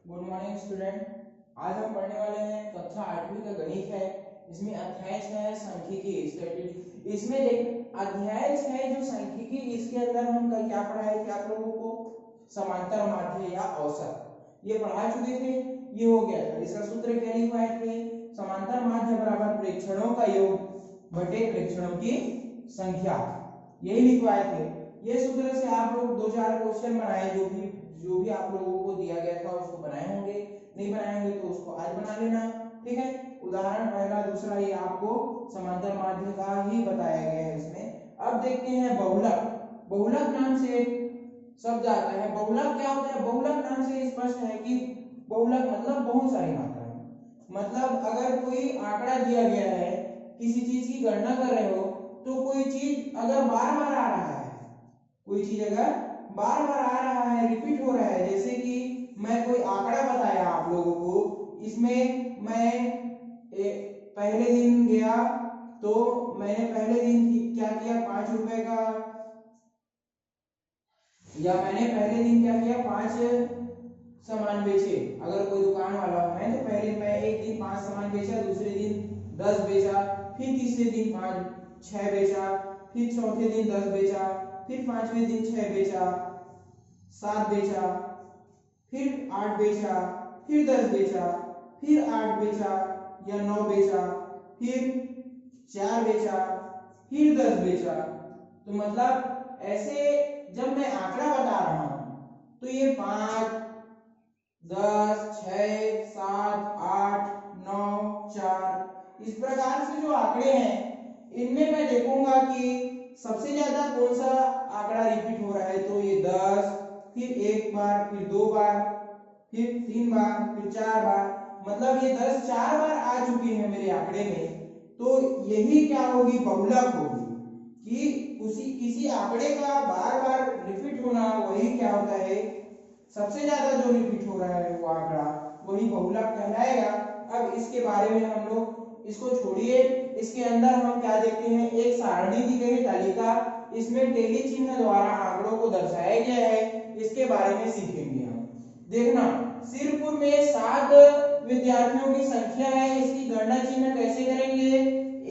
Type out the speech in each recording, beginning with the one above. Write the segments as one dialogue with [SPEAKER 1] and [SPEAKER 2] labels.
[SPEAKER 1] Good morning student. आज हम पढ़ने वाले हैं कक्षा 8वीं का गणित है। इसमें अध्याय 6 है सांख्यिकी स्टैटिस्टिक्स। इसमें देख अध्याय 6 जो सांख्यिकी, इसके अंदर हम कल क्या पढ़ाए थे आप लोगों को? समांतर माध्य या औसत ये पढ़ा चुके थे। ये हो गया था। इसका सूत्र क्या लिखवाए थे? समांतर माध्य बराबर प्रेक्षणों का योग बटे प्रेक्षणों की संख्या, यही लिखवाए थे। ये सूत्र से आप लोग 2-4 क्वेश्चन बनाए, जो भी आप लोगों को दिया गया था उसको बनाए होंगे। नहीं बनाए होंगे तो उसको आज बना लेना, ठीक है। उदाहरण पहला दूसरा ये आपको समांतर माध्य का ही बताया गया है इसमें। अब देखते हैं बहुलक। बहुलक नाम से शब्द आता है। बहुलक क्या होता है? बहुलक नाम से स्पष्ट है कि बहुलक मतलब बहुत सारी मात्राएं। मतलब अगर कोई आंकड़ा दिया गया है, किसी चीज की गणना कर रहे हो, तो कोई चीज अगर बार बार आ रहा है, कोई चीज अगर बार बार आ रहा है, रिपीट हो रहा है, जैसे कि मैं कोई आंकड़ा बताया आप लोगों को, इसमें मैं पहले दिन गया तो मैंने पहले दिन क्या किया? 5 रुपए का, या मैंने पहले दिन क्या किया? 5 सामान बेचे। अगर कोई दुकान वाला है तो पहले मैं एक दिन 5 सामान बेचा, दूसरे दिन 10 बेचा, फिर तीसरे दिन 6 बेचा, फिर चौथे दिन 10 बेचा, फिर 5वें दिन 6 बेचा, 7 बेचा, फिर 8 बेचा, फिर 10 बेचा, फिर 8 बेचा या 9 बेचा, फिर 4 बेचा, फिर 10 बेचा। तो मतलब ऐसे जब मैं आंकड़ा बता रहा हूं तो ये 5, 10, 6, 7, 8, 9, 4 इस प्रकार से जो आंकड़े हैं, इनमें मैं देखूंगा कि सबसे ज्यादा कौन सा आंकड़ा रिपीट हो रहा है। तो ये 10, फिर एक बार, फिर 2 बार, फिर 3 बार, फिर 4 बार, मतलब ये 10 4 बार आ चुके हैं मेरे आंकड़े में। तो यही क्या होगी? बहुलक होगी। कि किसी आंकड़े का बार बार रिपीट होना, वही क्या होता है? सबसे ज्यादा जो रिपीट हो रहा है वो आंकड़ा, वही बहुलक कहलाएगा। अब इसके बारे में हम लोग इसको छोड़िए, इसके अंदर हम क्या देखते हैं? एक सारणी दी गई है, तालिका। इसमें टेली चिन्ह द्वारा आंकड़ों को दर्शाया गया है। इसके बारे में सीखेंगे हम। देखना, सिरपुर में 7 विद्यार्थियों की संख्या है। इसकी गणना चिन्ह कैसे करेंगे?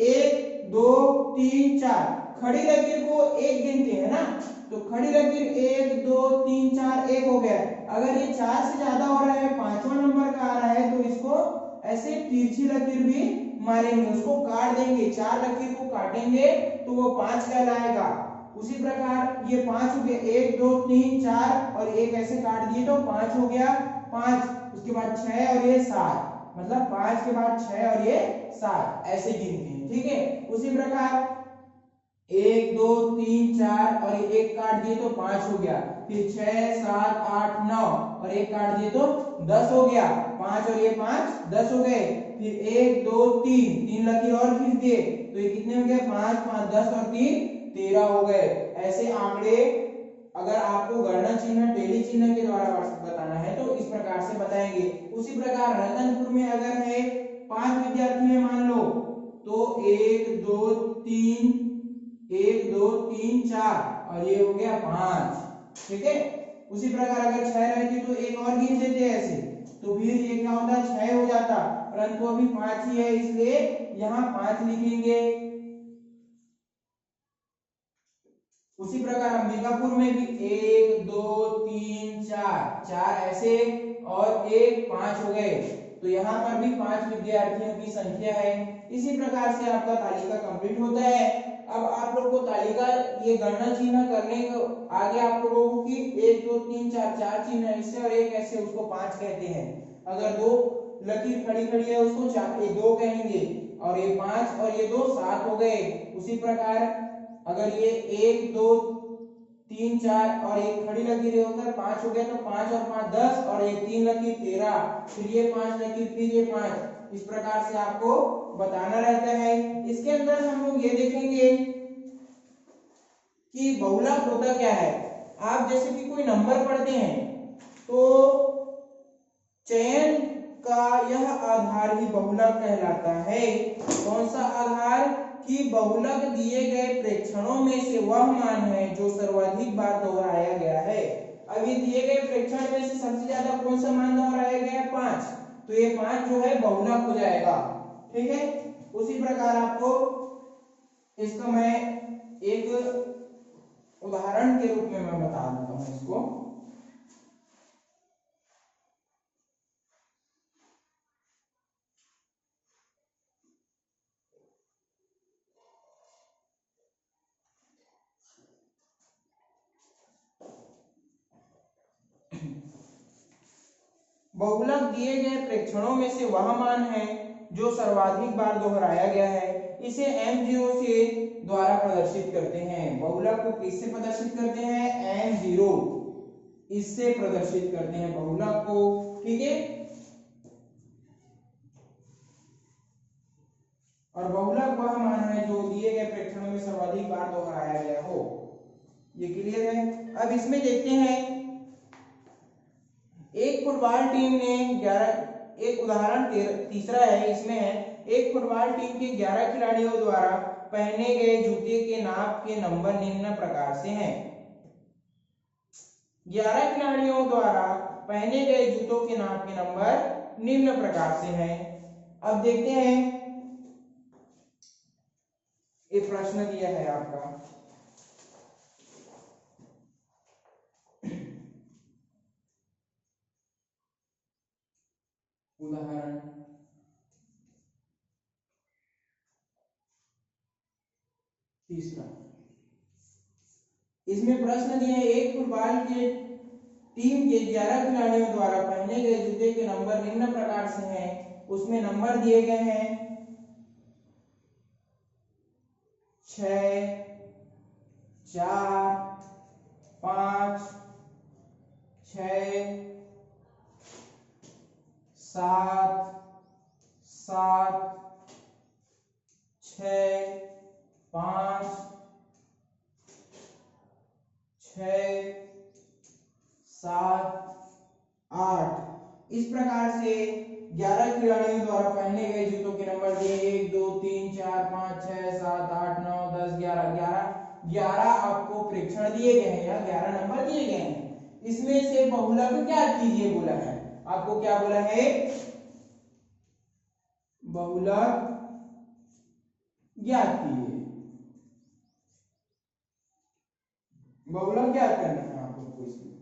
[SPEAKER 1] 1 2 3 4, खड़ी लकीर को एक गिनते हैं ना, तो खड़ी लकीर 1 2 3 4 1 हो गया। अगर ये 4 से ज्यादा हो रहा है, 5वां नंबर का आ रहा है, तो इसको ऐसे तिरछी लकीर भी मारेंगे, उसको काट देंगे। 4 लकीर को काटेंगे तो वो 5 कहलाएगा। उसी प्रकार ये 5 हो गया, 1 2 3 4 और एक ऐसे काट दिए तो 5 हो गया। 5 उसके बाद 6 और ये 7, मतलब 5 के बाद 6 और ये 7 ऐसे गिनते हैं, ठीक है। उसी प्रकार 1 2 3 4 और एक काट दिए तो 5 हो गया, फिर 6 7 8 9 और एक काट दिए तो 10 हो गया। 5 और ये 5 10 हो गए। फिर 1 2 3 तीन लकीर और खींच दिए तो ये कितने हो गए? 5 5 10 और 3 13 हो गए। ऐसे आंकड़े अगर आपको गणना चिन्ह टेली चिन्ह के द्वारा बताना है तो इस प्रकार से बताएंगे। उसी प्रकार रतनपुर में अगर है 5 विद्यार्थी है मान लो, तो 1 2 3 1 2 3 4 और ये हो गया 5, ठीक है। उसी प्रकार अगर 6 रहती तो एक और गिन देते ऐसे, तो फिर ये क्या होता? 6 हो जाता, परंतु अभी 5 ही है इसलिए यहाँ 5 लिखेंगे। उसी प्रकार अंबिकापुर में भी 1 2 3 4 4 ऐसे और 1 5 हो गए, तो यहाँ पर भी 5 विद्यार्थियों की संख्या है। इसी प्रकार से आपका तालिका कंप्लीट होता है। अब आप लोग को तालिका ये गणना चिन्ह करने को आगे आप लोगों को कि 1 2 3 4 4 चिन्ह ऐसे और एक ऐसे, उसको 5 कहते हैं। अगर 2 लकीर खड़ी खड़ी है उसको 4 2 कहेंगे, और ये 5 और ये 2 7 हो गए। उसी प्रकार अगर ये 1 2 3 4 और एक खड़ी लकीर होकर 5 हो गया, तो 5 और 5 10 और एक 3 लकीर 13, फिर ये 5 लकीर, फिर ये 5, इस प्रकार से आपको बताना रहता है। इसके अंदर हम लोग ये देखेंगे कि बहुलक होता क्या है। आप जैसे कि कोई नंबर पढ़ते हैं तो चयन का यह आधार ही बहुलक कहलाता है। कौन सा आधार? कि बहुलक दिए गए प्रेक्षणों में से वह मान है जो सर्वाधिक बार दोहराया गया है। अब ये दिए गए प्रेक्षण में से सबसे ज्यादा कौन सा मान दोहराया गया? तो ये 5 जो है बहुलक हो जाएगा। ठीक है, उसी प्रकार आपको इसका मैं एक उदाहरण के रूप में मैं बता देता हूं इसको। बहुलक दिए गए प्रेक्षणों में से वह मान है जो सर्वाधिक बार दोहराया गया है, इसे m0 से द्वारा प्रदर्शित करते हैं। बहुलक को किससे प्रदर्शित करते हैं? m0 इससे प्रदर्शित करते हैं बहुलक को। ठीक है, और बहुलक वह मान है जो दिए गए प्रेक्षणों में सर्वाधिक बार दोहराया गया हो। ये क्लियर है। अब इसमें देखते हैं, एक फुटबॉल टीम ने 11, एक उदाहरण तीसरा है, इसमें है एक फुटबॉल टीम के 11 खिलाड़ियों द्वारा पहने गए जूते के नाप के नंबर निम्न प्रकार से हैं। 11 खिलाड़ियों द्वारा पहने गए जूतों के नाप के नंबर निम्न प्रकार से हैं। अब देखते हैं, एक प्रश्न दिया है आपका, उदाहरण तीसरा। इसमें प्रश्न दिए हैं, एक फुटबॉल के टीम के 11 खिलाड़ियों द्वारा पहने गए जूते के नंबर निम्न प्रकार से हैं। उसमें नंबर दिए गए हैं 6, 4, 5, 6, 7, 7, 6, 5, 6, 7, 8। इस प्रकार से 11 खिलाड़ियों द्वारा पहने गए जूतों के नंबर दिए 1, 2, 3, 4, 5, 6, 7, 8, 9, 10, 11। 11 आपको प्रेक्षण दिए गए हैं या 11 नंबर दिए गए हैं। इसमें से बहुलक क्या कीजिए बोला है आपको, क्या बोला है? बहुलक ज्ञात कीजिए। बहुलक ज्ञात करना है आप लोग को इसमें।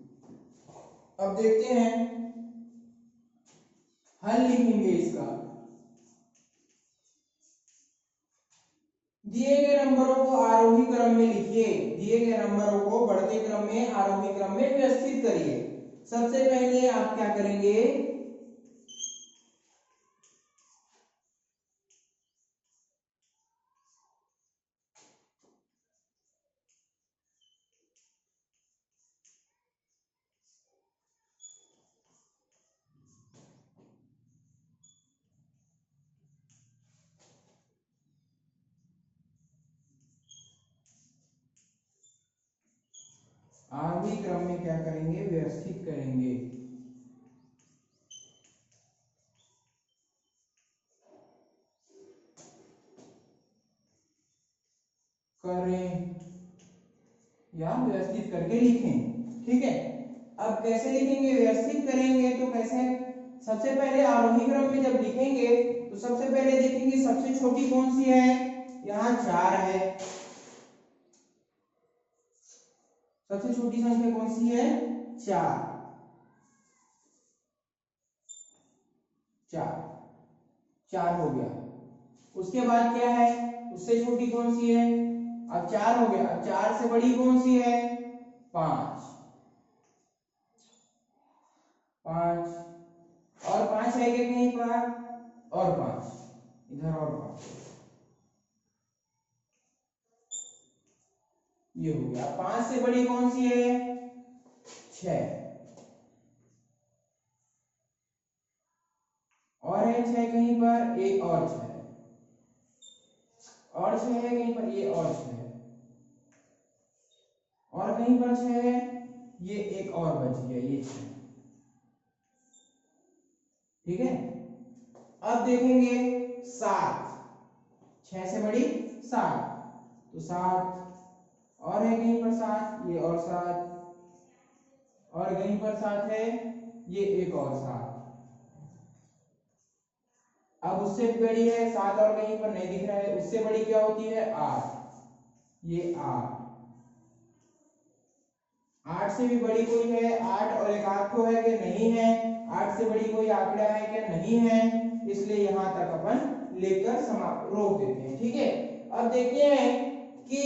[SPEAKER 1] अब देखते हैं, हल लिखेंगे इसका। दिए गए नंबरों को आरोही क्रम में लिखिए। दिए गए नंबरों को बढ़ते क्रम में आरोही क्रम में व्यवस्थित करिए। सबसे पहले आप क्या करेंगे? आरोही क्रम में क्या करेंगे? व्यवस्थित करेंगे। करें या व्यवस्थित करके लिखें। ठीक है, अब कैसे लिखेंगे? व्यवस्थित करेंगे तो कैसे? सबसे पहले आरोही क्रम में जब लिखेंगे तो सबसे पहले देखेंगे सबसे छोटी कौन सी है। यहाँ 4 है। सबसे छोटी संख्या कौन सी है? 4। 4 हो गया। उसके बाद क्या है? उससे छोटी कौन सी है? अब 4 हो गया। अब 4 से बड़ी कौन सी है? 5। 5 और 5 है क्या कहीं पर? और 5 इधर, और 5 ये हो गया। 5 से बड़ी कौन सी है? 6 और है 6 कहीं पर, एक और 6 और 6 है कहीं पर, ये और 6 और कहीं पर 6 है, ये एक और बच गया, ये 6। ठीक है, अब देखेंगे 7। 6 से बड़ी 7, तो 7 और है कहीं पर 7, ये और 7 और कहीं पर 7 है, ये एक और 7। अब उससे बड़ी है 7 और कहीं पर नहीं दिख रहा है, उससे बड़ी क्या होती है 8, ये 8। 8 से भी बड़ी कोई है, 8 और एक आध को है कि नहीं है, 8 से बड़ी कोई आंकड़ा है क्या नहीं है, इसलिए यहां तक अपन लेकर समाप्त रोक देते हैं। ठीक है, अब देखते हैं कि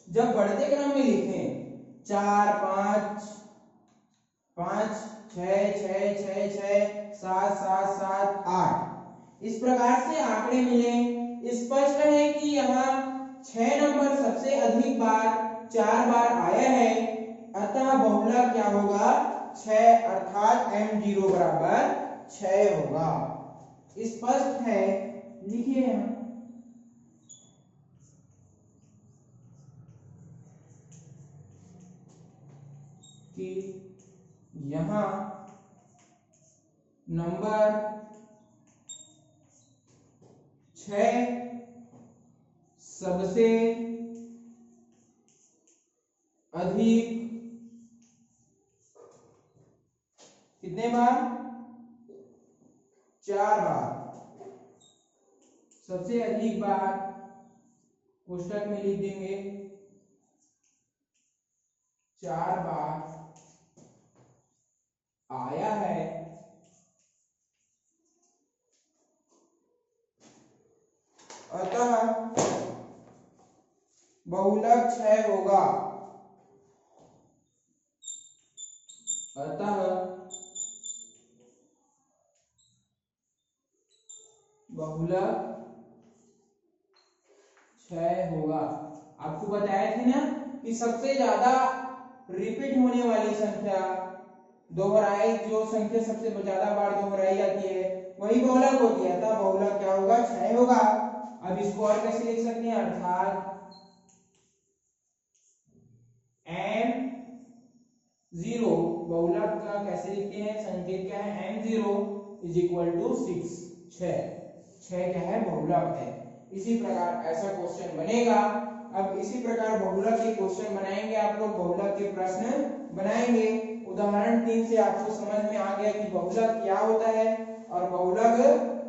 [SPEAKER 1] जब बढ़ते क्रम में लिखें 4 5 5 6 6 6 6 7 7 7 8 इस प्रकार से आंकड़े मिले। स्पष्ट है कि यहाँ 6 नंबर सबसे अधिक बार 4 बार आया है, अतः बहुलक क्या होगा 6, अर्थात m0 बराबर 6 होगा। स्पष्ट है, लिखिए यहाँ कि यहां नंबर 6 सबसे अधिक कितने बार 4 बार, सबसे अधिक बार कोष्टक में लिख देंगे 4 बार आया है, अतः बहुलक 6 होगा, अतः बहुलक 6 होगा। आपको बताया थे ना कि सबसे ज्यादा रिपीट होने वाली संख्या, दोहराई जो संख्या सबसे ज्यादा बार दोहराई जाती है वही बहुलक होती है, अतः बहुलक क्या होगा 6 होगा। अब इसको और कैसे लिख सकते हैं, अर्थात m0 बहुलक का कैसे लिखते हैं, संकेत क्या है m0 इज इक्वल टू 6, 6 क्या है बहुलक है। इसी प्रकार ऐसा क्वेश्चन बनेगा। अब इसी प्रकार बहुलक के क्वेश्चन बनाएंगे आप लोग, बहुलक के प्रश्न बनाएंगे। उदाहरण 3 से आपको समझ में आ गया कि बहुलक क्या होता है और बहुलक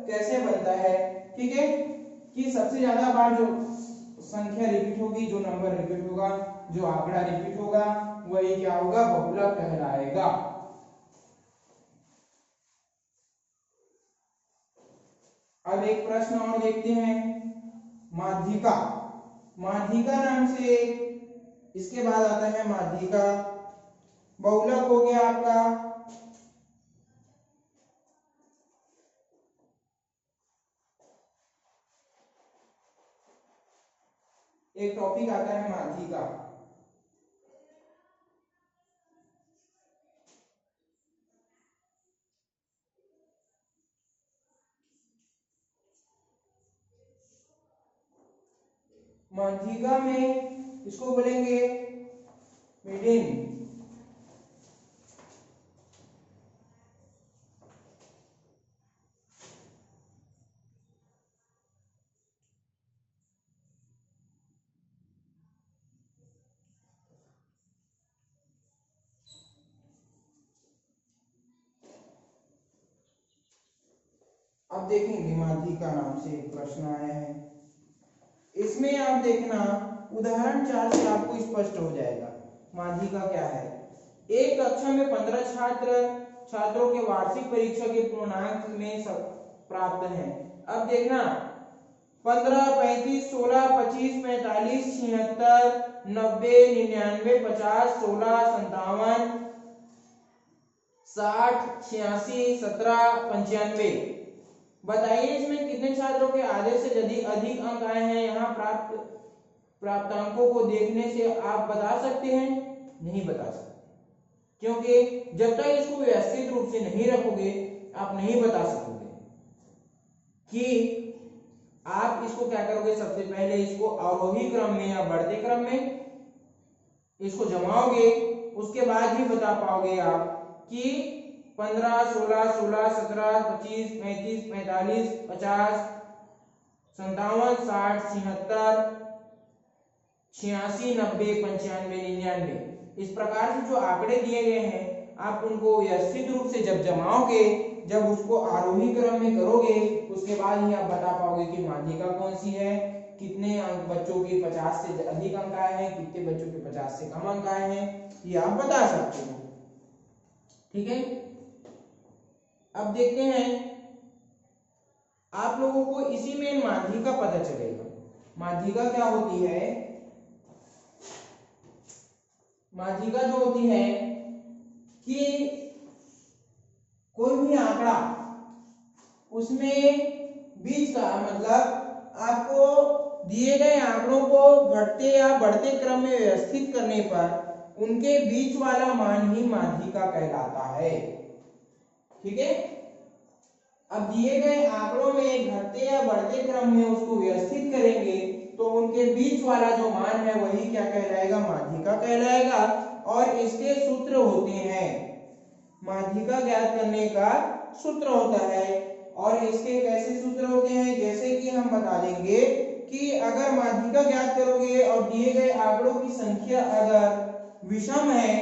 [SPEAKER 1] कैसे बनता है। ठीक है, कि सबसे ज्यादा बार जो संख्या रिपीट होगी, जो नंबर रिपीट होगा, जो आंकड़ा रिपीट होगा, वही क्या होगा बहुलक कहलाएगा। अब एक प्रश्न और देखते हैं, माध्यिका। माध्यिका नाम से इसके बाद आता है माध्यिका। बहुलक हो गया आपका एक टॉपिक आता है माध्यिका। माध्यिका में इसको बोलेंगे मीडियन। अब देखेंगे माध्यिका नाम से एक प्रश्न आया है, इसमें आप देखना उदाहरण 4 से आपको स्पष्ट हो जाएगा माध्यिका क्या है। एक कक्षा में 15 छात्रों के वार्षिक परीक्षा के पूर्णांक में प्राप्त हैं। अब देखना 15 35 16 25 45 76 90 99 50 16 57 60 86 17 95। बताइए इसमें कितने छात्रों के आधे से अधिक अंक आए हैं। यहाँ प्राप्तांकों को देखने से आप बता सकते हैं? नहीं बता सकते, क्योंकि जब तक इसको व्यवस्थित रूप से नहीं रखोगे आप नहीं बता सकोगे कि आप इसको क्या करोगे। सबसे पहले इसको अवरोही क्रम में या बढ़ते क्रम में इसको जमाओगे, उसके बाद ही बता पाओगे आप कि 15 16 16 17 25 35 45 50 57 60 76 86 90 95 99। इस प्रकार से जो आंकड़े दिए गए हैं आप उनको व्यवस्थित रूप से जब जमाओगे, जब उसको आरोही क्रम में करोगे, उसके बाद ही आप बता पाओगे कि माध्यिका कौन सी है, कितने अंक बच्चों के 50 से अधिक अंक आए हैं, कितने बच्चों के 50 से कम अंक आए हैं, ये आप बता सकते हो। ठीक है, अब देखते हैं आप लोगों को इसी में माध्यिका पता चलेगा। माध्यिका क्या होती है? माध्यिका जो होती है कि कोई भी आंकड़ा, उसमें बीच का मतलब आपको दिए गए आंकड़ों को घटते या बढ़ते क्रम में व्यवस्थित करने पर उनके बीच वाला मान ही माध्यिका कहलाता है। ठीक है, अब दिए गए आंकड़ों में घटते या बढ़ते क्रम में उसको व्यवस्थित करेंगे तो उनके बीच वाला जो मान है वही क्या कहलाएगा? माध्यिका कहलाएगा। और इसके सूत्र होते हैं, माध्यिका ज्ञात करने का सूत्र होता है। और इसके कैसे सूत्र होते हैं? जैसे कि हम बता देंगे कि अगर माध्यिका ज्ञात करोगे और दिए गए आंकड़ों की संख्या अगर विषम है,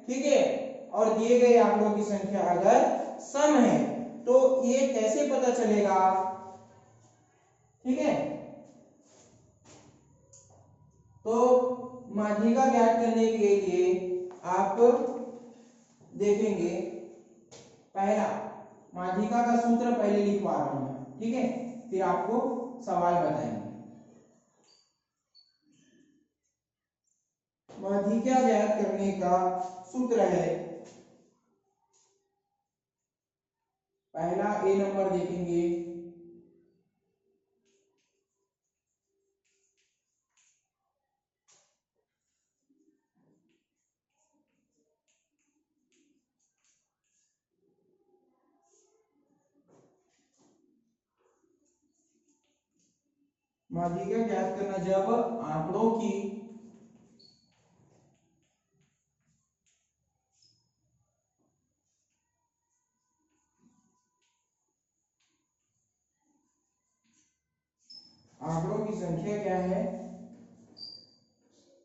[SPEAKER 1] ठीक है, और दिए गए आंकड़ों की संख्या अगर सम है, तो ये कैसे पता चलेगा? ठीक है, तो माध्यिका ज्ञात करने के लिए आप देखेंगे, पहला माध्यिका का सूत्र पहले लिखवा रहा हूं मैं, ठीक है, फिर आपको सवाल बताएंगे। माध्यिका ज्ञात करने का सूत्र है, पहला ए नंबर देखेंगे, माध्यिका ज्ञात करना जब आंकड़ों की संख्या क्या है,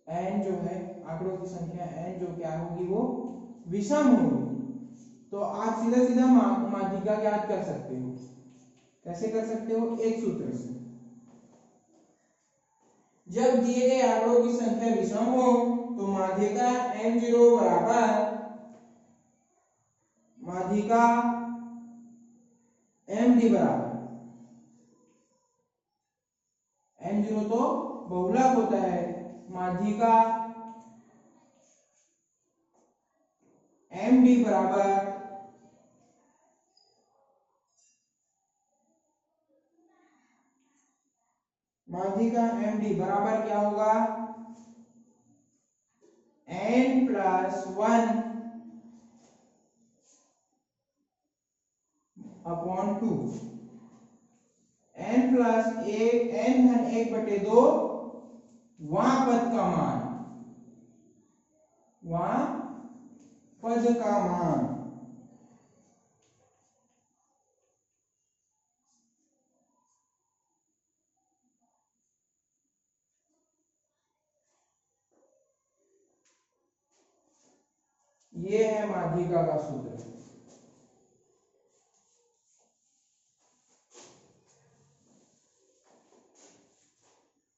[SPEAKER 1] n जो है, आंकड़ों की संख्या n जो क्या होगी, वो विषम होगी। तो आप सीधा सीधा माध्यिका ज्ञात कर सकते हो। कैसे कर सकते हो? एक सूत्र से, जब दिए गए आंकड़ों की संख्या विषम हो तो माध्यिका m0 बराबर माध्यिका md बराबर, m0 तो बहुलक होता है, माध्यिका md बराबर माध्यिका md बराबर क्या होगा? n plus 1 upon 2, n plus एक, n धन 1/2 वहां पद का मान, वहां पद का मान, ये है माध्यिका का सूत्र।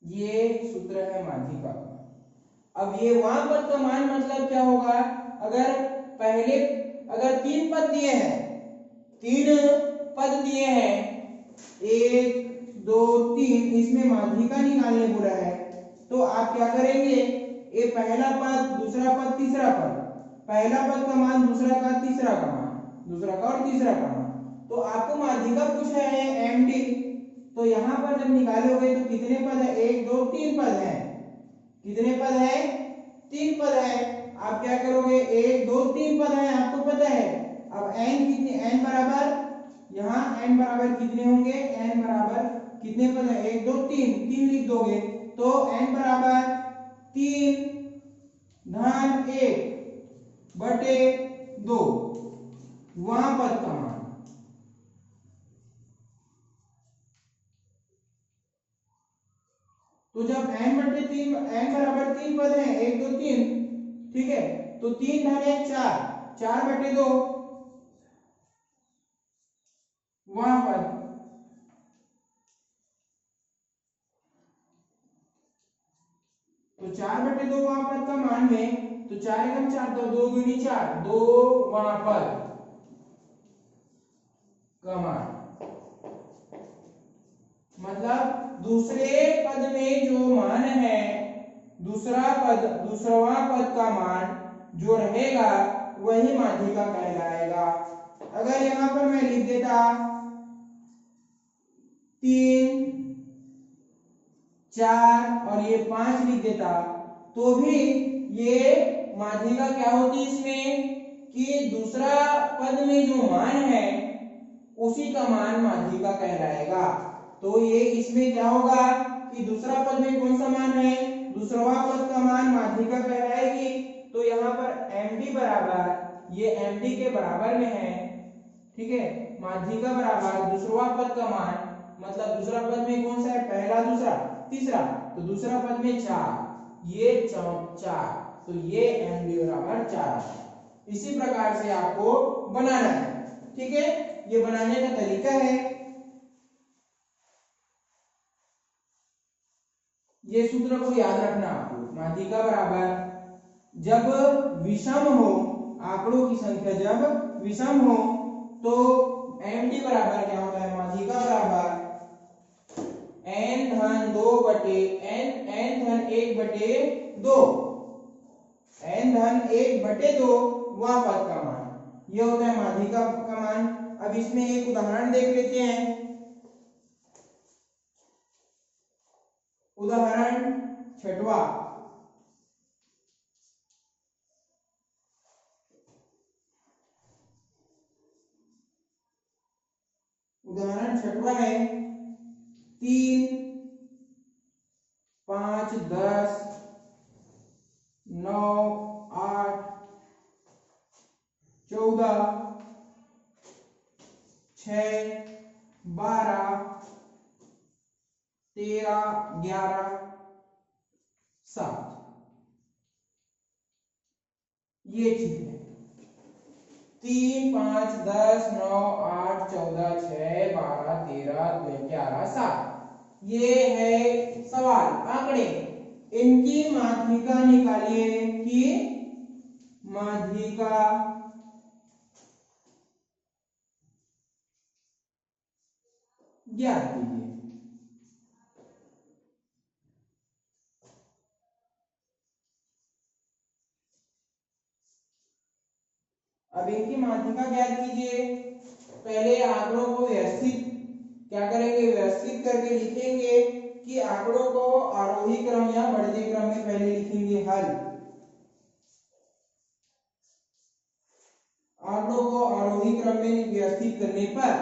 [SPEAKER 1] ये सूत्र है माध्यिका का। अब ये वहां पद का मान मतलब क्या होगा? अगर पहले अगर 3 पद दिए हैं, 3 पद दिए हैं, 1 2 3, इसमें माध्यिका निकालने बोला है, तो आप क्या करेंगे? ये पहला पद, दूसरा पद, तीसरा पद, पहला पद का मान, दूसरा का, तीसरा का मान, दूसरा का और तीसरा का मान, तो आपको माध्यिका पूछा है md, तो यहां पर जब निकालोगे तो कितने पद है? 1 2 3 पद है। कितने पद है? 3 पद है। आप क्या करोगे? 1 2 3 पद है, आपको पता है। अब n कितने, n बराबर, यहाँ n बराबर कितने होंगे? n बराबर कितने पद है? 1 2 3, 3 लिख दोगे तो n बराबर 3 धन 1 बटे 2 वहां पद का मान। तो जब n बटे 3, n बराबर 3 पद है, 1 2 3, ठीक है, तो 3 धन 1 4, 4/2 वहां पद, तो 4/2 वहां पद का मान में, तो 4 एकम 4, तो 2 दूनी 4, 2 वहां पद का मान, मतलब दूसरे पद में जो मान है, दूसरा पद का मान जो रहेगा वही माध्यिका कहलाएगा। अगर यहां पर मैं लिख देता 3, 4 और ये 5 लिख देता, तो भी ये माध्यिका क्या होती इसमें कि दूसरा पद में जो मान है उसी का मान माध्यिका कहलाएगा। तो ये इसमें क्या होगा कि दूसरा पद में कौन सा मान है, दूसरा पद का मान माध्यिका कहलाएगी। तो यहाँ पर md बराबर, ये md के बराबर में है, ठीक है, माध्यिका बराबर दूसरा पद का मान, मतलब दूसरा पद में कौन सा है, पहला, दूसरा, तीसरा, तो दूसरा पद में 4, ये 4, तो ये md बराबर 4। इसी प्रकार से आपको बनाना है, ठीक है, ये बनाने का तरीका है। ये सूत्र को याद रखना आपको, माध्यिका बराबर जब विषम हो, आंकड़ों की संख्या जब विषम हो तो md बराबर क्या होता है, माध्यिका बराबर n धन 2 बटे n धन 1/2, n धन 1/2 वह पद का मान, ये होता है माध्यिका का मान। अब इसमें एक उदाहरण देख लेते हैं। उदाहरण 6वां, उदाहरण 6वां है 3, 5, 10, 9, 8, 14, 6, 12, 13, 11, 7, ये चीज है 3, 5, 10, 9, 8, 14, 6, 12, 13, 11, 7, ये है सवाल, आंकड़े, इनकी माध्यिका निकालिए कि माध्यिका ज्ञात कीजिए। अब इनकी माध्यिका ज्ञात कीजिए। पहले आंकड़ों को व्यवस्थित क्या करेंगे, व्यवस्थित करके लिखेंगे कि आंकड़ों को आरोही क्रम या बढ़ते क्रम में पहले लिखेंगे हल। आंकड़ों को आरोही क्रम में व्यवस्थित करने पर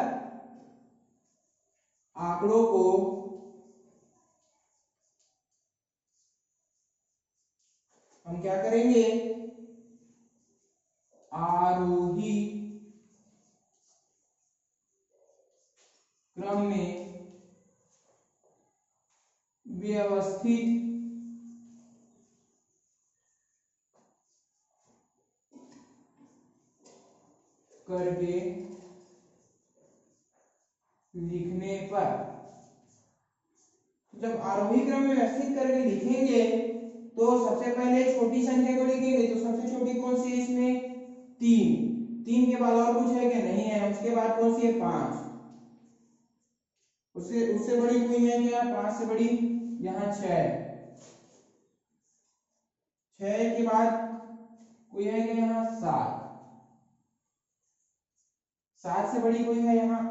[SPEAKER 1] आंकड़ों को हम क्या करेंगे, आरोही क्रम में व्यवस्थित करके लिखने पर, जब आरोही क्रम में व्यवस्थित करके लिखेंगे तो सबसे पहले छोटी संख्या को लिखेंगे, तो सबसे छोटी कौन सी है इसमें, 3 के बाद और कुछ है क्या, नहीं है। उसके बाद कौन सी है, 5, उससे बड़ी कोई है क्या, 5 से बड़ी यहाँ 6 के बाद कोई है क्या, यहाँ 7 से बड़ी कोई है यहाँ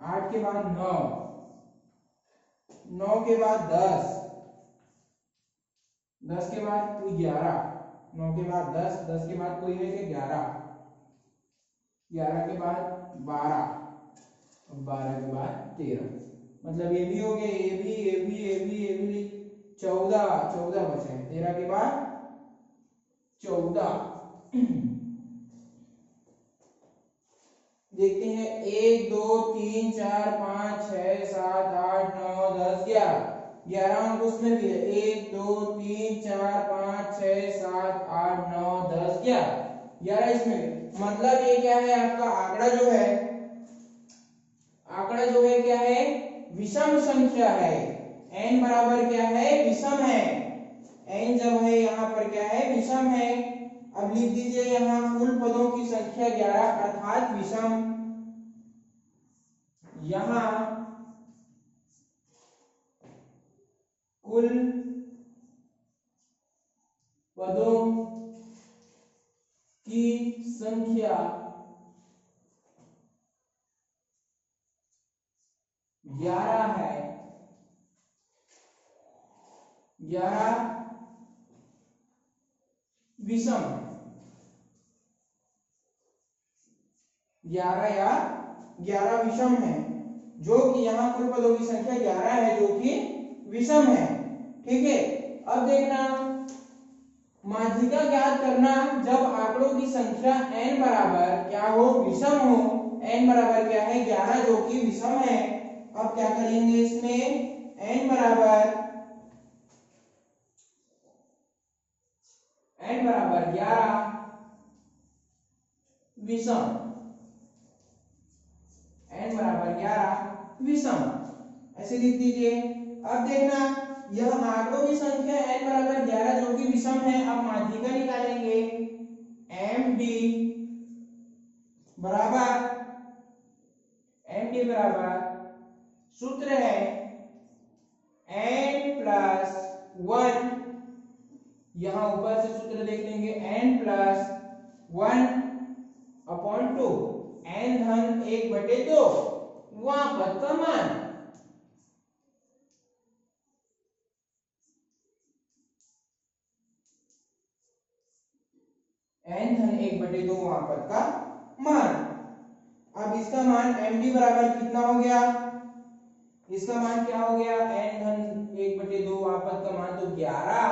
[SPEAKER 1] 8 के बाद 9 के बाद 10 के बाद कोई 11, 9 के बाद 10 के बाद कोई है क्या 11 के बाद 12 के बाद 13, मतलब ये भी हो गए, ये भी 14 बचे, 13 के बाद 14। देखते हैं 1, 2, 3, 4, 5, 6, 7, 8, 9, 10, 11, 11 अंक उसमें भी है, 1 2 3 4 5 6 7 8 9 10 11, 11 इसमें भी। मतलब ये क्या है आपका आंकड़ा जो है, आंकड़ा जो है क्या है, विषम संख्या है। n बराबर क्या है, विषम है। n जब है यहाँ पर क्या है, विषम है। अब लिख दीजिए यहाँ कुल पदों की संख्या 11 अर्थात विषम। यहाँ कुल पदों की संख्या 11 है, 11 विषम, 11 या 11 विषम है, जो कि यहाँ कुल पदों की संख्या 11 है जो कि विषम है। ठीक है, अब देखना माध्यिका ज्ञात करना जब आंकड़ों की संख्या n बराबर क्या हो, विषम हो। n बराबर क्या है, 11 जो कि विषम है। अब क्या करेंगे इसमें, n बराबर 11 विषम, n बराबर 11 विषम, ऐसे लिख दीजिए। अब देखना यह आंकड़ों की संख्या n बराबर 11 जो कि विषम है। अब माध्यिका निकालेंगे, md बराबर, md बराबर सूत्र है n प्लस 1, यहां ऊपर से सूत्र देख लेंगे, n प्लस 1 अपॉन 2, n धन 1/2 वहां पद का मान। n धन 1/2 वहां पद का मान। अब इसका मान md बराबर कितना हो गया, इसका मान क्या हो गया, n धन 1/2 वहां पद का मान, तो 11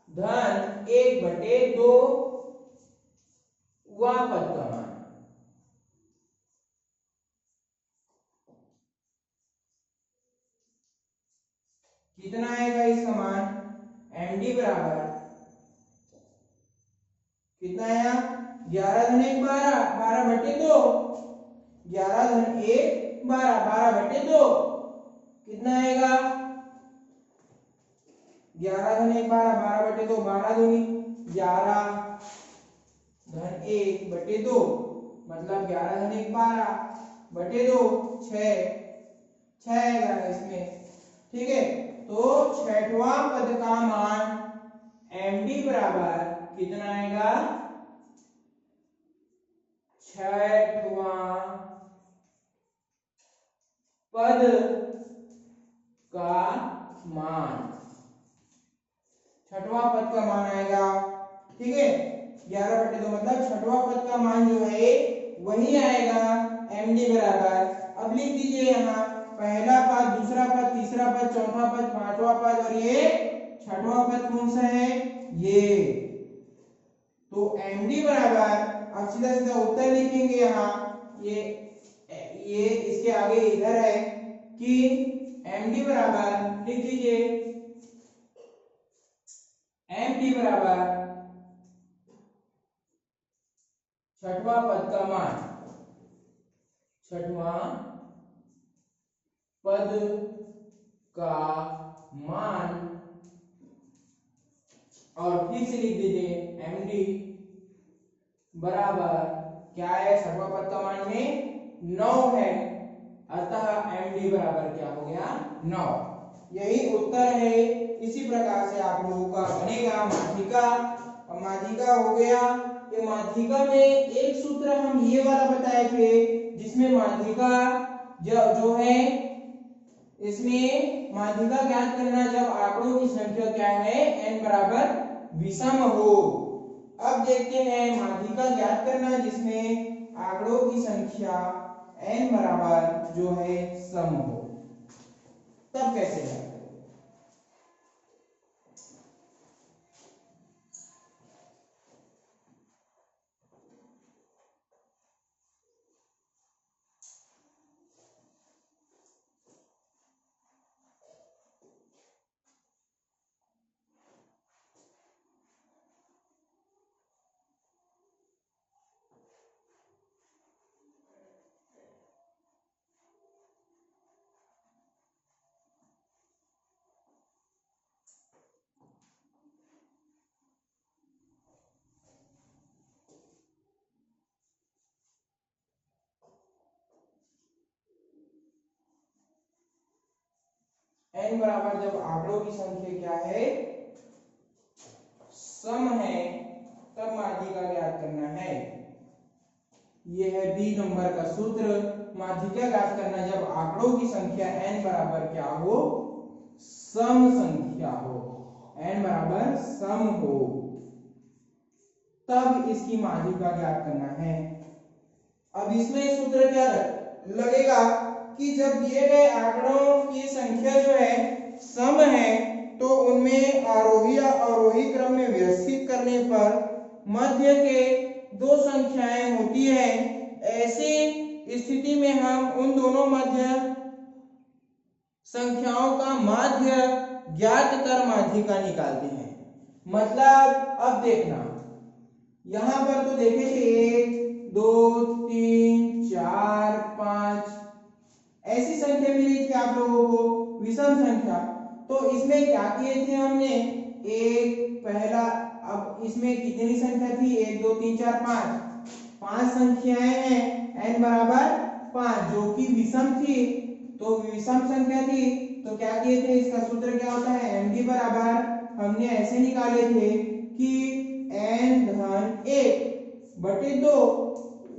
[SPEAKER 1] धन 1/2 वहां पद का मान। कितना आएगा इसका मान, md बराबर कितना आया, 11 धन 1 12, 12/2, 11 धन 1 12, 12/2 कितना आएगा, 11 धन 1 12, 12/2, 12 दूनी 11 धन 1/2, मतलब 11 धन 1 12/2 6 आएगा इसमें। ठीक है, तो छठवां पद का मान md बराबर कितना आएगा, छठवां पद का मान, छठवां पद का मान आएगा। ठीक है, 11/2 मतलब छठवां पद का मान जो है वही आएगा md बराबर। अब लिख दीजिए यहाँ पहला पद, दूसरा पद, तीसरा पद, चौथा पद, पांचवा पद और ये छठवां पद कौन सा है, ये। तो md बराबर, अब सीधा सीधा उत्तर लिखेंगे यहाँ, ये इसके आगे इधर है कि md बराबर लिख दीजिए, md बराबर छठवां पद का मान, छठवां पद का मान, और फिर से लिख दीजिए md बराबर क्या है, छठवां पद का मान में 9 है, अतः md बराबर क्या हो गया, 9। यही उत्तर है। इसी प्रकार से आप लोगों का बनेगा माध्यिका। और माध्यिका हो गया, ये माध्यिका में एक सूत्र हम ये वाला बताए थे जिसमें माध्यिका जो है, इसमें माध्यिका ज्ञात करना जब आंकड़ों की संख्या क्या है, n बराबर विषम हो। अब देखते हैं माध्यिका ज्ञात करना जिसमें आंकड़ों की संख्या n बराबर जो है सम हो, तब कैसे है। n बराबर जब आंकड़ों की संख्या क्या है, सम है, तब माध्यिका ज्ञात करना है। ये है बी नंबर का सूत्र। माध्यिका ज्ञात करना जब आंकड़ों की संख्या n बराबर क्या हो, सम संख्या हो, n बराबर सम हो, तब इसकी माध्यिका ज्ञात करना है। अब इसमें सूत्र क्या लगेगा कि जब दिए गए आंकड़ों की संख्या जो है सम है तो उनमें आरोही या अवरोही क्रम में व्यवस्थित करने पर मध्य के दो संख्याएं होती है। ऐसी स्थिति में हम उन दोनों मध्य संख्याओं का माध्य ज्ञात कर माध्यिका निकालते हैं। मतलब अब देखना, यहां पर तो देखे थे 1 2 3 4 5 ऐसी संख्या मिली थी आप लोगों को, विषम संख्या। तो इसमें क्या किए थे हमने, एक पहला, अब इसमें कितनी संख्या थी, 1 2 3 4 5, 5 संख्याएं हैं, n बराबर 5 जो कि विषम थी। तो विषम संख्या थी तो क्या किए थे, इसका सूत्र क्या होता है, md बराबर हमने ऐसे निकाले थे कि n धन 1 बटे 2,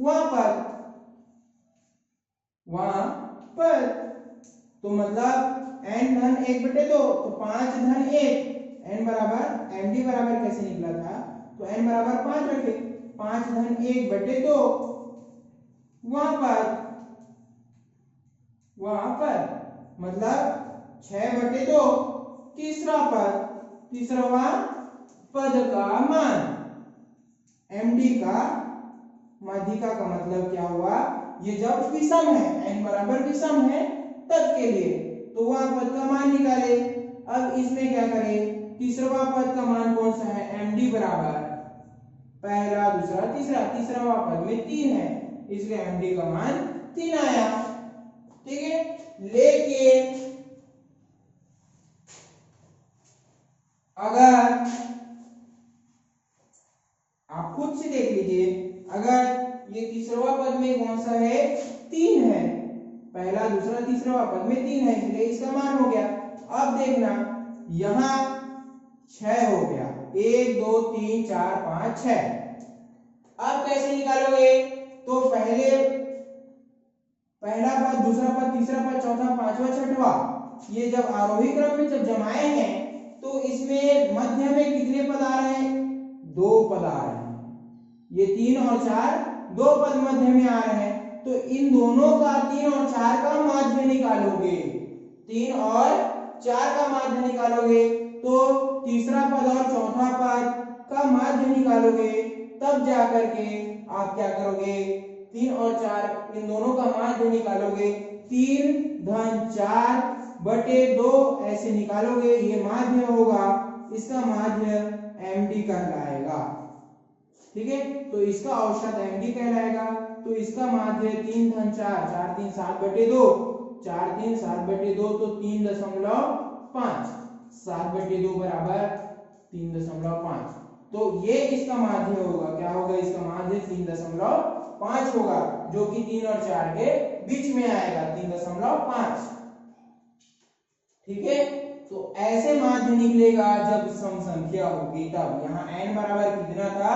[SPEAKER 1] वहां पर तो मतलब n धन 1 बटे 2 तो 5 धन 1, n बराबर md बराबर कैसे निकला था, तो n बराबर 5 रखे, 5 धन 1 बटे 2, वहां पर मतलब 6 बटे 2, तीसरा पद, तीसरा पद का मान, md का माध्यिका का मतलब क्या हुआ, ये जब विषम है, n बराबर विषम है तब के लिए, तो वह पद का मान निकाले। अब इसमें क्या करें, तीसरा पद का मान कौन सा है, md बराबर पहला दूसरा तीसरा, तीसरा पद में 3 है इसलिए md का मान 3 आया। ठीक है, लेकिन अगर आप खुद से देख लीजिए, अगर ये तीसरा पद में कौन सा है, 3 है, पहला दूसरा तीसरा पद में 3 है इसलिए इसका मान हो गया। अब देखना यहां 6 हो गया, 1 2 3 4 5 6। अब कैसे निकालोगे, तो पहला पद दूसरा पद तीसरा पद चौथा पांचवा छठवा, ये जब आरोही क्रम में जब जमाए हैं तो इसमें मध्य में कितने पद आ रहे हैं, 2 पद आ रहे हैं। ये 3 और 4 2 पद मध्य में आ रहे हैं, तो इन दोनों का 3 और 4 का माध्य निकालोगे, 3 और 4 का माध्य निकालोगे तो तीसरा पद और चौथा पद का माध्य निकालोगे, तब जाकर के आप क्या करोगे, 3 और 4 इन दोनों का माध्य निकालोगे, 3 धन 4 बटे 2 ऐसे निकालोगे, ये माध्य होगा, इसका माध्य md कहलाएगा। ठीक है, तो इसका औसत md कहलाएगा। तो इसका माध्य 3 धन 4, 4 3 7 बटे 2, 4 3 7 बटे 2 तो 3.5, 7 बटे 2 बराबर 3.5, तो ये इसका माध्य होगा, क्या होगा, इसका माध्य 3.5 होगा, जो कि 3 और 4 के बीच में आएगा, 3.5। ठीक है, तो ऐसे माध्य निकलेगा जब सम संख्या होगी तब। यहाँ n बराबर कितना था,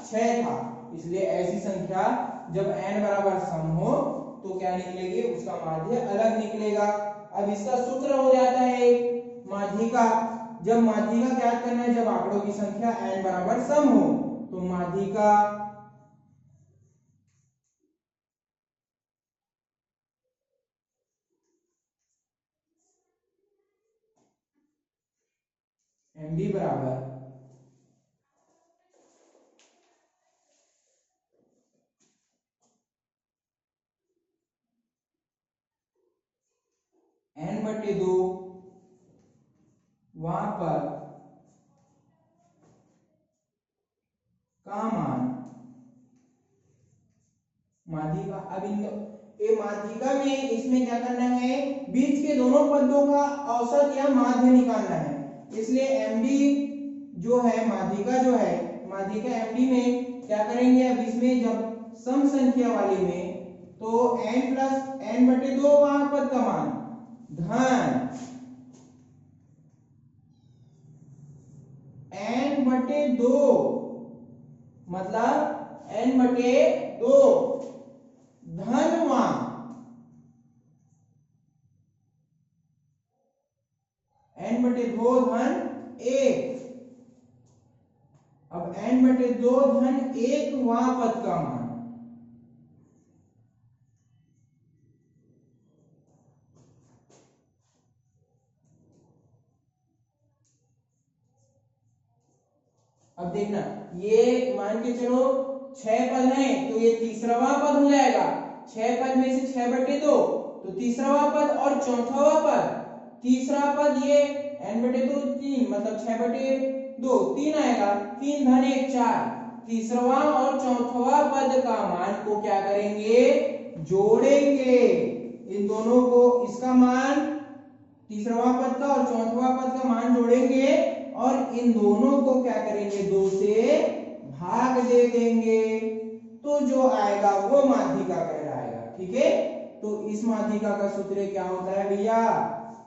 [SPEAKER 1] 6 था, इसलिए ऐसी संख्या जब n बराबर सम हो तो क्या निकलेगी, उसका माध्य अलग निकलेगा। अब इसका सूत्र हो जाता है माध्यिका, जब माध्यिका ज्ञात करना है जब आंकड़ों की संख्या n बराबर सम हो, तो माध्यिका md बराबर n बटे 2, वहां पर का मान माध्यिका। अब ये माध्यिका में इसमें क्या करना है, बीच के दोनों पदों का औसत या माध्य निकालना है, इसलिए md जो है माध्यिका जो है, माध्यिका md में क्या करेंगे, अब इसमें जब सम संख्या वाली में तो n प्लस n बटे 2 वहां पद का मान धन n/2 मतलब n/2 धनवा n/2 धन 1। अब n/2 धन 1 वां पद का मान, अब देखना ये मान के चलो 6 पद हैं तो ये तीसरावां पद हो जाएगा। 6 पद में से 6/2 तो तीसरावां पद और चौथावां पद। तीसरा पद ये n/2 3 मतलब 6/2 3 आएगा। 3 धन 1 4। तीसरवां और चौथावां पद का मान को क्या करेंगे, जोड़ेंगे। इन दोनों को, इसका मान तीसरवां पद का और चौथावां पद का मान जोड़ेंगे और इन दोनों को क्या करेंगे, 2 से भाग दे देंगे। तो जो आएगा वो माध्यिका कहलाएगा। ठीक है, तो इस माध्यिका का सूत्र क्या होता है भैया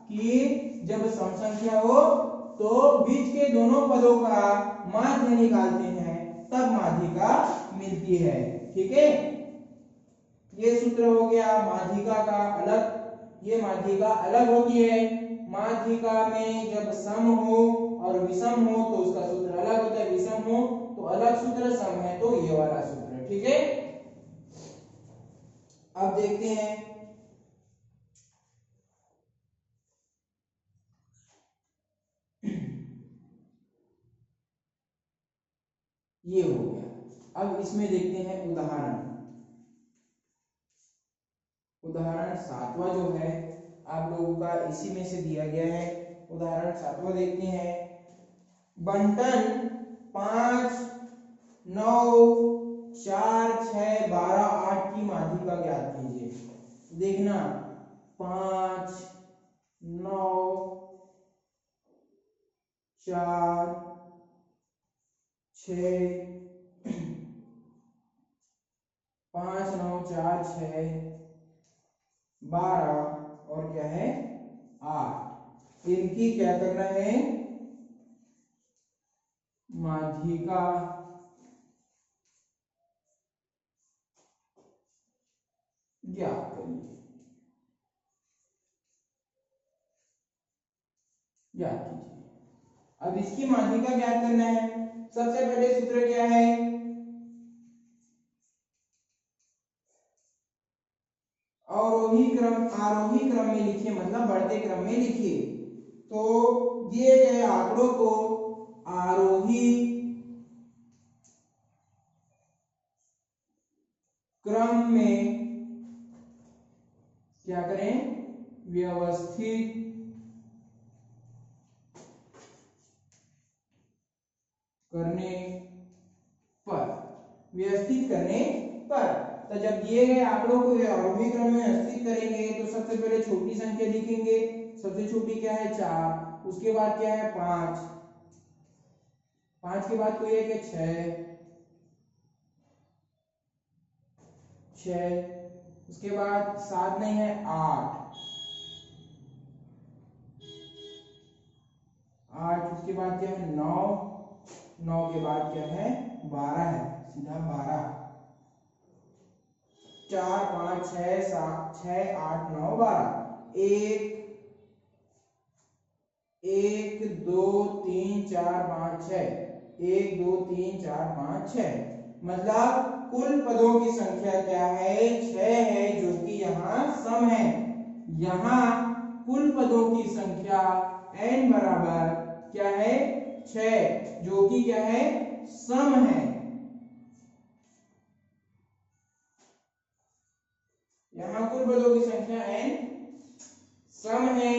[SPEAKER 1] कि जब सम संख्या हो तो बीच के दोनों पदों का माध्य निकालते हैं तब माध्यिका मिलती है। ठीक है, ये सूत्र हो गया माध्यिका का अलग। ये माध्यिका अलग होती है। माध्यिका में जब सम हो और विषम हो तो उसका सूत्र अलग होता है। विषम हो तो अलग सूत्र, सम है तो ये वाला सूत्र। ठीक है, अब देखते हैं ये हो गया। अब इसमें देखते हैं उदाहरण। उदाहरण 7वां जो है आप लोगों का इसी में से दिया गया है। उदाहरण 7वां देखते हैं। बंटन 5 9 4 6 12 8 की माध्यिका ज्ञात कीजिए। देखना 5 9 4 6 5 9 4 6 12 और क्या है 8। इनकी क्या करना है, माध्यिका ज्ञात करिए। ज्ञात कीजिए। अब इसकी माध्यिका ज्ञात करना है। सबसे पहले सूत्र क्या है, आरोही क्रम में लिखिए मतलब बढ़ते क्रम में लिखिए। तो दिए गए आंकड़ों को आरोही क्रम में क्या करें, व्यवस्थित करने पर तो जब दिए गए आंकड़ों को आरोही क्रम में व्यवस्थित करेंगे तो सबसे पहले छोटी संख्या लिखेंगे। सबसे छोटी क्या है 4, उसके बाद क्या है 5, 5 के बाद कोई है क्या 6, उसके बाद 7 नहीं है 8, उसके बाद क्या है 9, 9 के बाद क्या है 12 है, सीधा 12, 4 5 6 7 6 8 9 12। 1 2 3 4 5 6, 1 2 3 4 5 6 मतलब कुल पदों की संख्या क्या है 6 है, जो कि यहाँ सम है। यहाँ कुल पदों की संख्या n बराबर क्या है 6, जो कि क्या है सम है। यहाँ कुल पदों की संख्या n सम है।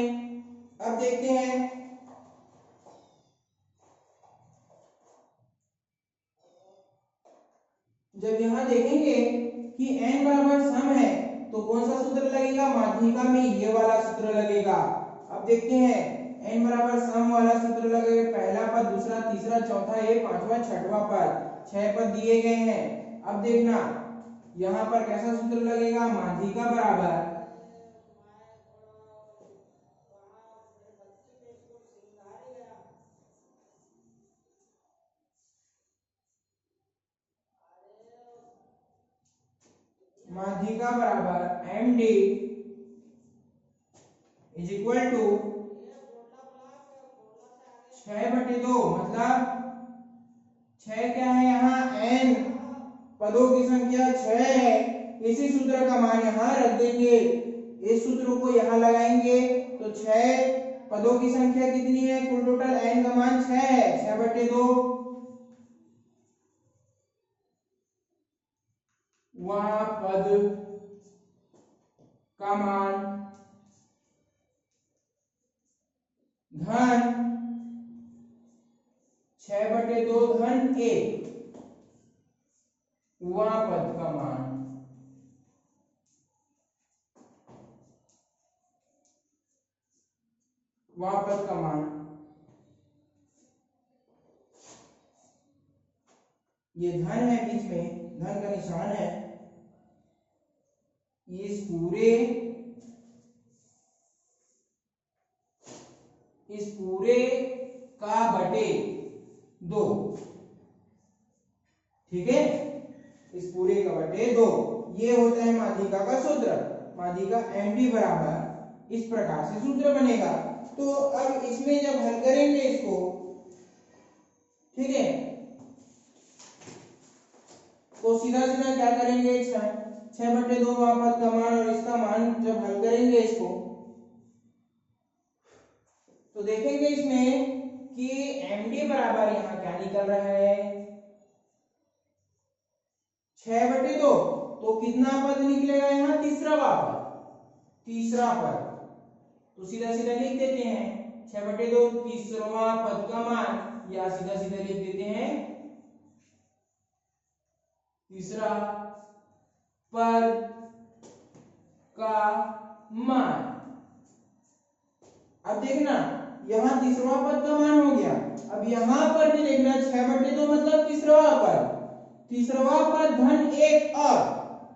[SPEAKER 1] अब देखते हैं जब यहाँ देखेंगे कि n बराबर सम है तो कौन सा सूत्र लगेगा, माध्यिका में ये वाला सूत्र लगेगा। अब देखते हैं n बराबर सम वाला सूत्र लगेगा। पहला पद, दूसरा, तीसरा, चौथा, ये पांचवा, छठवां पद, 6 पद दिए गए हैं। अब देखना यहाँ पर कैसा सूत्र लगेगा, माध्यिका बराबर माध्यिका बराबर M D is equal to 6/2, मतलब 6 क्या है यहाँ n, पदों की संख्या 6 है। इसी सूत्र का मान यहाँ रख देंगे, इस सूत्र को यहाँ लगाएंगे तो 6 पदों की संख्या कितनी है, कुल टोटल n का मान 6 है, 6/2। वहां पद का मान धन 6/2 धन 1, वहां पद का मान ये धन है, बीच में धन का निशान है, इस पूरे का बटे 2, ठीक है, इस पूरे का बटे 2, ये होता है माध्यिका का सूत्र। माध्यिका एमडी बराबर इस प्रकार से सूत्र बनेगा। तो अब इसमें जब हल करेंगे इसको, ठीक है, तो सीधा सीधा क्या करेंगे, 6/2 वहां पद का मान और इसका मान जब हल करेंगे इसको, तो देखेंगे इसमें कि एमडी बराबर यहाँ क्या निकल रहा है, 6/2, तो कितना पद निकलेगा यहाँ, तीसरा पद। तो सीधा सीधा लिख देते हैं 6/2 तीसरा पद का मान, या सीधा सीधा लिख देते हैं तीसरा पद का मान। अब देखना यहाँ तीसरा पद का मान हो गया, अब यहाँ पर भी देखना 6/2 मतलब तीसरा पद धन 1 और,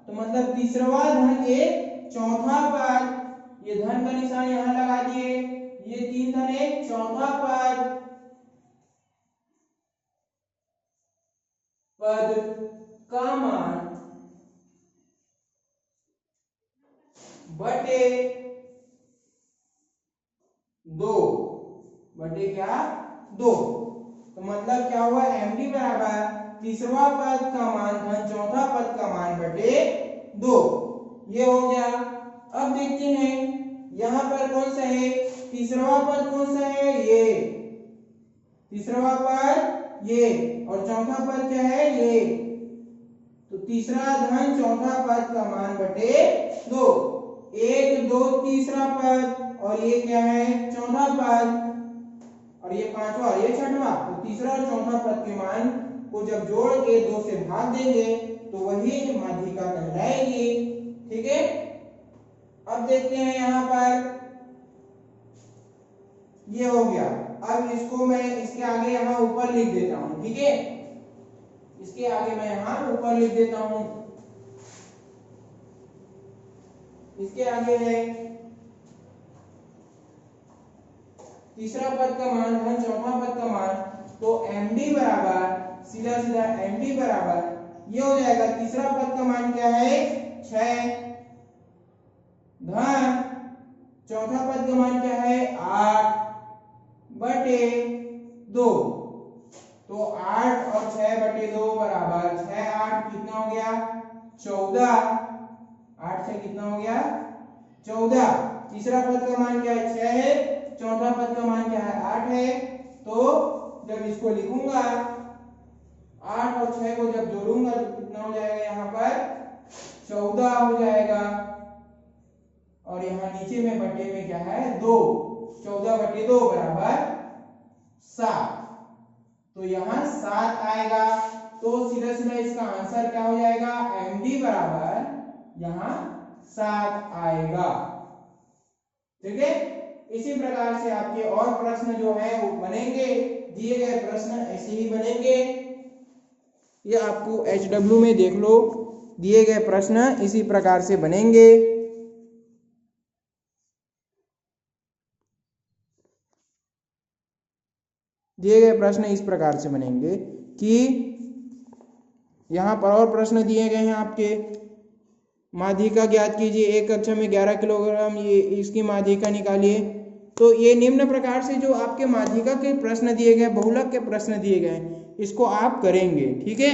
[SPEAKER 1] तो मतलब तीसरा धन 1 चौथा पद, ये धन का निशान यहाँ लगा दिए, ये 3 धन 1 चौथा पद का मान बटे 2, बटे क्या 2, तो मतलब क्या हुआ, एमडी बराबर तीसरा पद का मान धन चौथा पद का मान बटे 2, ये हो गया। अब देखते हैं यहाँ पर कौन सा है, तीसरा पद कौन सा है, ये तीसरा पद ये, और चौथा पद क्या है, ये, तो तीसरा धन चौथा पद का मान बटे 2, 1 2 तीसरा पद, और ये क्या है, चौथा पद, और ये पांचवा और ये छठवां, तो तीसरा और चौथा पद के मान को जब जोड़ के 2 से भाग देंगे तो वही माध्यिका कहलाएगी, ठीक है। अब देखते हैं यहाँ पर ये हो गया। अब इसको मैं इसके आगे यहाँ ऊपर लिख देता हूँ, ठीक है, इसके आगे मैं यहाँ ऊपर लिख देता हूँ, इसके आगे है तीसरा पद का मान धन चौथा पद का मान, तो एमडी बराबर सीधा सीधा एमडी बराबर ये हो जाएगा, तीसरा पद का मान क्या है 6 धन चौथा पद का मान क्या है 8 बटे 2, तो 8 और 6/2 बराबर 6 8 कितना हो गया 14, 8 से कितना हो गया 14, तीसरा पद का मान क्या है 6 है, चौथा पद का मान क्या है 8 है, तो जब इसको लिखूंगा 8 और 6 को जब जोड़ूंगा तो कितना हो जाएगा, यहाँ पर 14 हो जाएगा, और यहाँ नीचे में बटे में क्या है 2, 14/2 बराबर 7, तो यहाँ 7 आएगा। तो सीधा सीधा इसका आंसर क्या हो जाएगा, एमडी बराबर यहाँ 7 आएगा, ठीक है। इसी प्रकार से आपके और प्रश्न जो है वो बनेंगे, दिए गए प्रश्न ऐसे ही बनेंगे, ये आपको HW में देख लो, दिए गए प्रश्न इसी प्रकार से बनेंगे। दिए गए प्रश्न इस प्रकार से बनेंगे कि यहाँ पर और प्रश्न दिए गए हैं आपके, माध्यिका ज्ञात कीजिए, एक कक्षा में 11 किलोग्राम, ये इसकी माध्यिका निकालिए। तो ये निम्न प्रकार से जो आपके माध्यिका के प्रश्न दिए गए, बहुलक के प्रश्न दिए गए, इसको आप करेंगे, ठीक है।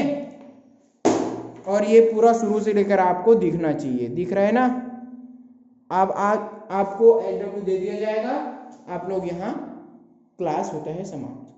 [SPEAKER 1] और ये पूरा शुरू से लेकर आपको दिखना चाहिए, दिख रहा है ना। अब आपको एडब्ल्यू दे दिया जाएगा, आप लोग यहाँ क्लास होता है समाप्त।